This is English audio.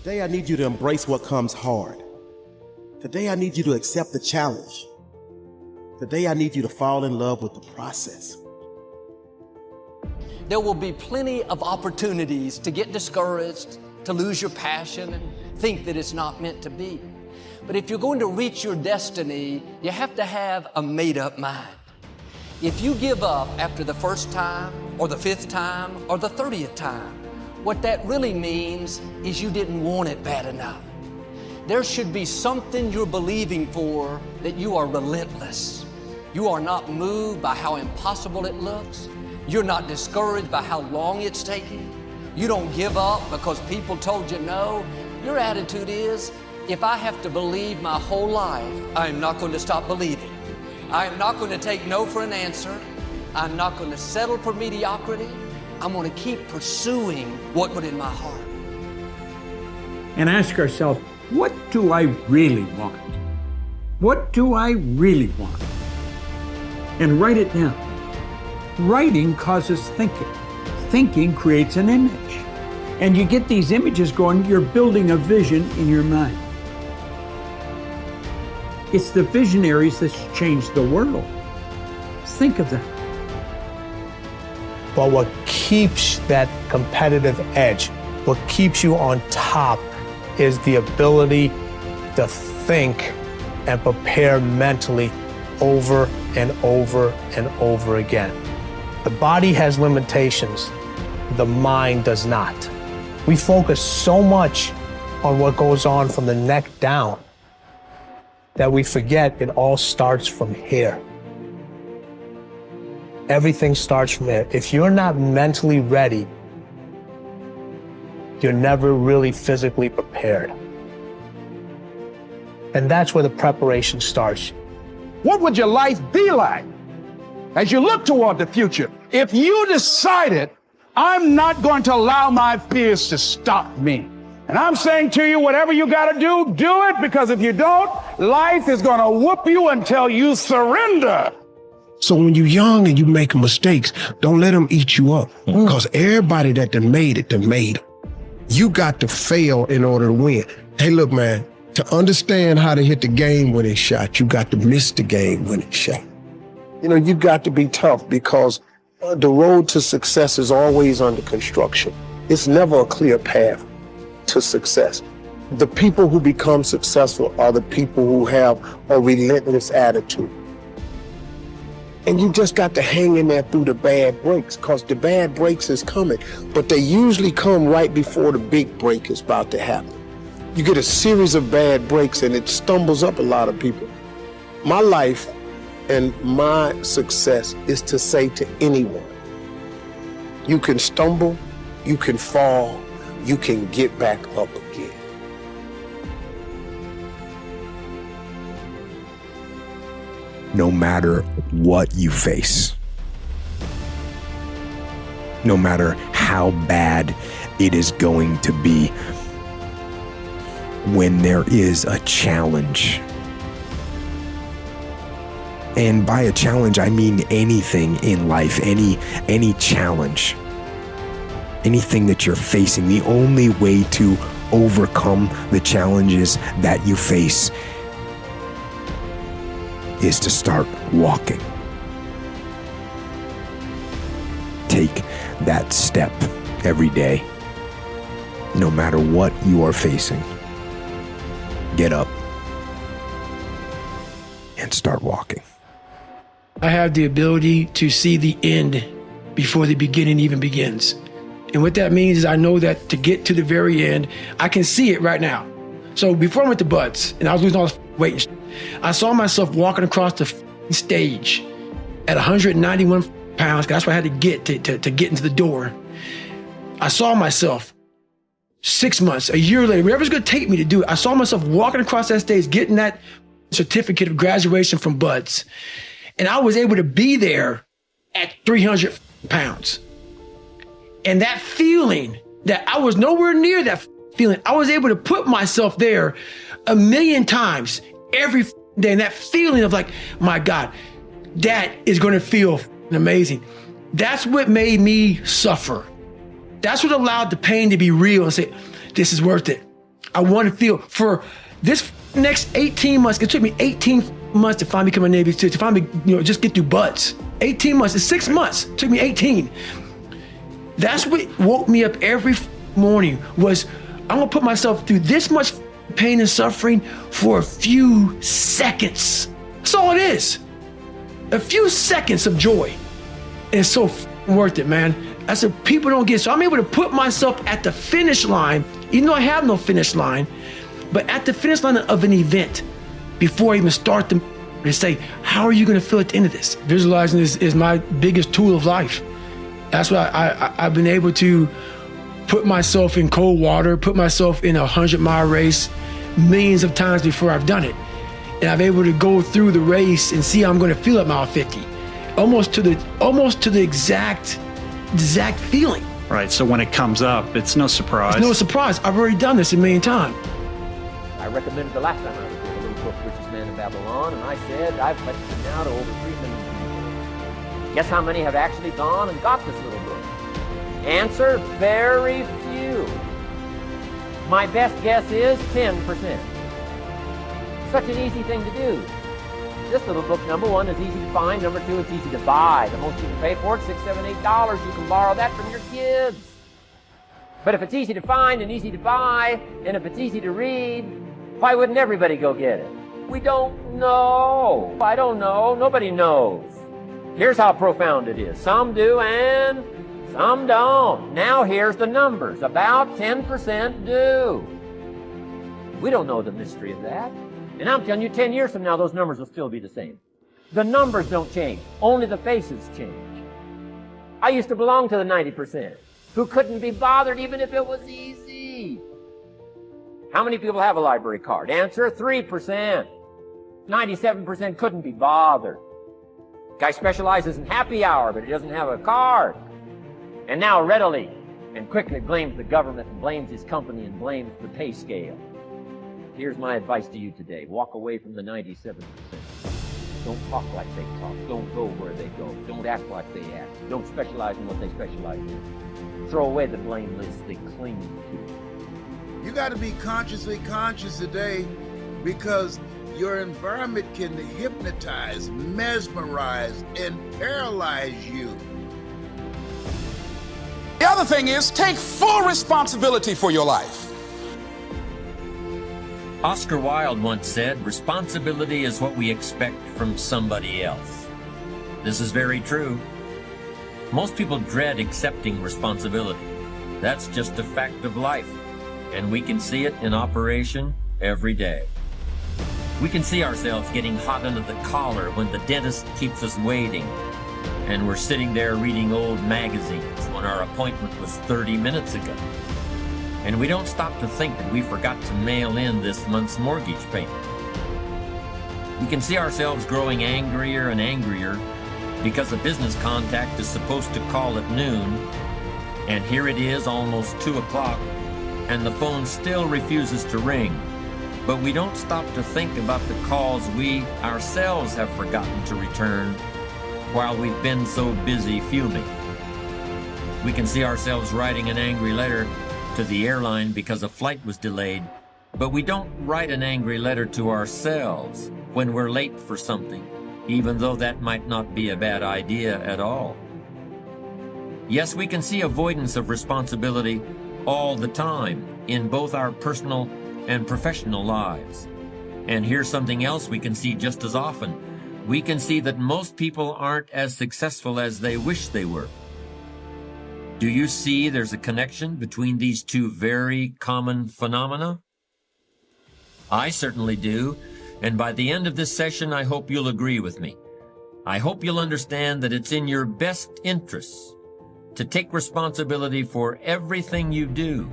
Today I need you to embrace what comes hard. Today I need you to accept the challenge. Today I need you to fall in love with the process. There will be plenty of opportunities to get discouraged, to lose your passion and think that it's not meant to be. But if you're going to reach your destiny, you have to have a made-up mind. If you give up after the first time, or the 5th time, or the 30th time, what that really means is you didn't want it bad enough. There should be something you're believing for that you are relentless. You are not moved by how impossible it looks. You're not discouraged by how long it's taking. You don't give up because people told you no. Your attitude is, if I have to believe my whole life, I am not going to stop believing. I am not going to take no for an answer. I'm not going to settle for mediocrity. I'm going to keep pursuing what put in my heart. And ask ourselves, what do I really want? What do I really want? And write it down. Writing causes thinking. Thinking creates an image. And you get these images going, you're building a vision in your mind. It's the visionaries that changed the world. Think of that. But what keeps that competitive edge, what keeps you on top, is the ability to think and prepare mentally over and over and over again. The body has limitations, the mind does not. We focus so much on what goes on from the neck down that we forget it all starts from here. Everything starts from here. If you're not mentally ready, you're never really physically prepared. And that's where the preparation starts. What would your life be like as you look toward the future if you decided, I'm not going to allow my fears to stop me? And I'm saying to you, whatever you got to do it, because if you don't, life is going to whoop you until you surrender. So when you're young and you make mistakes, don't let them eat you up. Because everybody that done made it, done made it. You got to fail in order to win. Hey, look, man, to understand how to hit the game-winning shot, you got to miss the game-winning shot. You know, you got to be tough because the road to success is always under construction. It's never a clear path to success. The people who become successful are the people who have a relentless attitude. And you just got to hang in there through the bad breaks, because the bad breaks is coming, but they usually come right before the big break is about to happen. You get a series of bad breaks and it stumbles up a lot of people. My life and my success is to say to anyone, you can stumble, you can fall, you can get back up again. No matter what you face, no matter how bad it is going to be, when there is a challenge, and by a challenge I mean anything in life, any challenge, anything that you're facing, the only way to overcome the challenges that you face is to start walking. Take that step every day, no matter what you are facing. Get up and start walking. I have the ability to see the end before the beginning even begins. And what that means is I know that to get to the very end, I can see it right now. So before I went to Butts and I was losing all this weight and I saw myself walking across the stage at 191 pounds, 'cause that's what I had to get to get into the door. I saw myself 6 months, a year later, whatever's gonna take me to do it. I saw myself walking across that stage, getting that certificate of graduation from Butts. And I was able to be there at 300 pounds. And that feeling that I was nowhere near that feeling, I was able to put myself there 1,000,000 times every day. And that feeling of like, my God, that is gonna feel amazing. That's what made me suffer. That's what allowed the pain to be real and say, this is worth it. I want to feel for this next 18 months. It took me 18 months to finally become a Navy SEAL, to finally, just get through butts. 18 months, it's 6 months. It took me 18. That's what woke me up every morning was, I'm gonna put myself through this much pain and suffering for a few seconds. That's all it is. A few seconds of joy. And it's so worth it, man. I said, people don't get, so I'm able to put myself at the finish line, even though I have no finish line, but at the finish line of an event before I even start to say, how are you gonna feel at the end of this? Visualizing is my biggest tool of life. That's why I've been able to put myself in cold water, put myself in a 100-mile race millions of times before I've done it. And I'm able to go through the race and see how I'm gonna feel at mile 50. Almost to the exact feeling. Right, so when it comes up, it's no surprise. It's no surprise. I've already done this a million times. I recommended the last time I was here, the little book, Richest Man in Babylon, and I said I've pledged it now to over 3 million people. Guess how many have actually gone and got this little book? Answer, very few. My best guess is 10%. Such an easy thing to do. This little book, number one, is easy to find. Number two, it's easy to buy. The most you can pay for it, $6, $7, $8. You can borrow that from your kids. But if it's easy to find and easy to buy, and if it's easy to read, why wouldn't everybody go get it? We don't know. I don't know. Nobody knows. Here's how profound it is. Some do and some don't. Now here's the numbers. About 10% do. We don't know the mystery of that. And I'm telling you, 10 years from now, those numbers will still be the same. The numbers don't change. Only the faces change. I used to belong to the 90% who couldn't be bothered even if it was easy. How many people have a library card? Answer, 3%. 97% couldn't be bothered. Guy specializes in happy hour, but he doesn't have a card. And now readily and quickly blames the government and blames his company and blames the pay scale. Here's my advice to you today. Walk away from the 97%. Don't talk like they talk. Don't go where they go. Don't act like they act. Don't specialize in what they specialize in. Throw away the blame list they cling to. You got to be consciously conscious today because your environment can hypnotize, mesmerize, and paralyze you. The other thing is, take full responsibility for your life. Oscar Wilde once said, responsibility is what we expect from somebody else. This is very true. Most people dread accepting responsibility. That's just a fact of life, and we can see it in operation every day. We can see ourselves getting hot under the collar when the dentist keeps us waiting, and we're sitting there reading old magazines when our appointment was 30 minutes ago. And we don't stop to think that we forgot to mail in this month's mortgage payment. We can see ourselves growing angrier and angrier because a business contact is supposed to call at noon, and here it is almost 2 o'clock, and the phone still refuses to ring. But we don't stop to think about the calls we ourselves have forgotten to return while we've been so busy fuming. We can see ourselves writing an angry letter to the airline because a flight was delayed, but we don't write an angry letter to ourselves when we're late for something, even though that might not be a bad idea at all. Yes, we can see avoidance of responsibility all the time in both our personal and professional lives. And here's something else we can see just as often. We can see that most people aren't as successful as they wish they were. Do you see there's a connection between these two very common phenomena? I certainly do, and by the end of this session, I hope you'll agree with me. I hope you'll understand that it's in your best interests to take responsibility for everything you do